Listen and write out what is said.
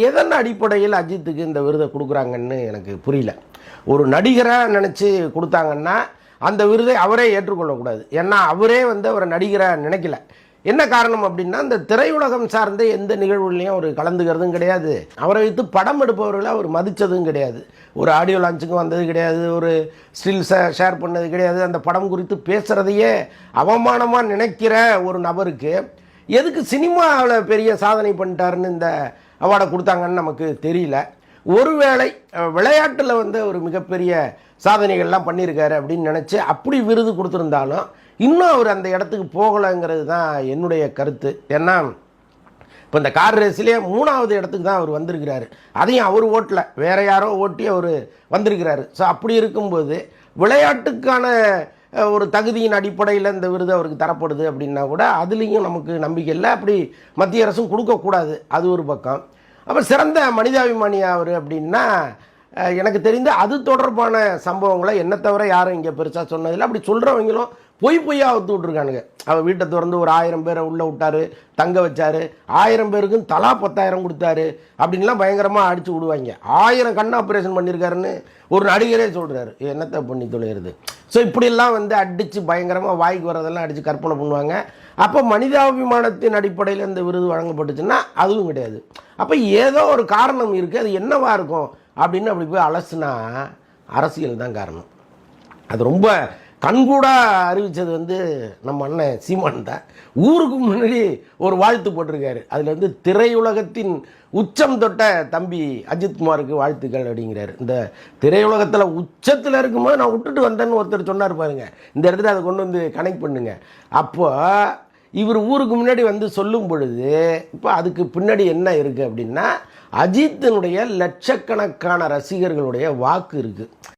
எதன் அடிப்படையில் அஜித்துக்கு இந்த விருதை கொடுக்குறாங்கன்னு எனக்கு புரியல. ஒரு நடிகராக நினச்சி கொடுத்தாங்கன்னா அந்த விருதை அவரே ஏற்றுக்கொள்ளக்கூடாது. ஏன்னா அவரே அவரை நடிகராக நினைக்கல. என்ன காரணம் அப்படின்னா, இந்த திரையுலகம் சார்ந்த எந்த நிகழ்வுலையும் அவர் கலந்துக்கிறதும் கிடையாது. அவரை வைத்து படம் எடுப்பவர்களை அவர் மதித்ததும் கிடையாது. ஒரு ஆடியோ லான்ச்சுக்கு வந்தது கிடையாது. ஒரு ஸ்டில்ஸை ஷேர் பண்ணது கிடையாது. அந்த படம் குறித்து பேசுகிறதையே அவமானமாக நினைக்கிற ஒரு நபருக்கு எதுக்கு சினிமாவில் பெரிய சாதனை பண்ணிட்டாருன்னு இந்த அவார்டை கொடுத்தாங்கன்னு நமக்கு தெரியல. ஒருவேளை விளையாட்டில் ஒரு மிகப்பெரிய சாதனைகள்லாம் பண்ணியிருக்காரு அப்படின்னு நினச்சி அப்படி விருது கொடுத்துருந்தாலும் இன்னும் அவர் அந்த இடத்துக்கு போகலைங்கிறது தான் என்னுடைய கருத்து. ஏன்னா இப்போ இந்த கார் ரேஸ்லேயே 3வது இடத்துக்கு தான் அவர் வந்திருக்கிறாரு. அதையும் அவர் ஓட்டல, வேறு யாரோ ஓட்டி அவர் வந்திருக்கிறாரு. ஸோ அப்படி இருக்கும்போது விளையாட்டுக்கான ஒரு தகுதியின் அடிப்படையில் இந்த விருது அவருக்கு தரப்படுது அப்படின்னா கூட அதுலேயும் நமக்கு நம்பிக்கை இல்லை. அப்படி மத்திய அரசும் கொடுக்கக்கூடாது. அது ஒரு பக்கம். அப்போ சிறந்த மனிதாபிமானியா அவர் அப்படின்னா எனக்கு தெரிந்து அது தொடர்பான சம்பவங்களை என்ன தவிர யாரும் இங்கே பெருசாக சொன்னதில்லை. அப்படி சொல்கிறவங்களும் பொய்யா ஒத்து விட்ருக்கானுங்க. அவர் வீட்டை திறந்து ஒரு 1000 பேரை உள்ளே விட்டார், தங்க வச்சார், 1000 பேருக்கும் தலா 10,000 கொடுத்தாரு அப்படின்லாம் பயங்கரமாக அடித்து விடுவாங்க. 1000 கண் ஆப்ரேஷன் பண்ணியிருக்காருன்னு ஒரு நடிகரே சொல்கிறாரு. என்னத்தை பண்ணி தொலைகிறது. ஸோ இப்படியெல்லாம் அடித்து பயங்கரமாக வாய்க்கு வரதெல்லாம் அடித்து கற்பனை பண்ணுவாங்க. அப்போ மனிதாபிமானத்தின் அடிப்படையில் இந்த விருது வழங்கப்பட்டுச்சுன்னா அதுவும் கிடையாது. அப்போ ஏதோ ஒரு காரணம் இருக்குது. அது என்னவா இருக்கும் அப்படின்னு அப்படி போய் அலசுனா அரசியல் தான் காரணம். அது ரொம்ப கண்கூடாக அறிவித்தது நம்ம அண்ணன் சீமான் தான். ஊருக்கு முன்னாடி ஒரு வாழ்த்து போட்டிருக்காரு. அதில் திரையுலகத்தின் உச்சம் தொட்ட தம்பி அஜித்குமாருக்கு வாழ்த்துக்கள் அப்படிங்கிறாரு. இந்த திரையுலகத்தில் உச்சத்தில் இருக்கும்போது நான் விட்டுட்டு வந்தேன்னு ஒருத்தர் சொன்னார் பாருங்க. இந்த இடத்துல அதை கொண்டு கனெக்ட் பண்ணுங்க. அப்போ இவர் ஊருக்கு முன்னாடி சொல்லும் பொழுது இப்போ அதுக்கு பின்னாடி என்ன இருக்குது அப்படின்னா, அஜித்தினுடைய லட்சக்கணக்கான ரசிகர்களுடைய வாக்கு இருக்குது.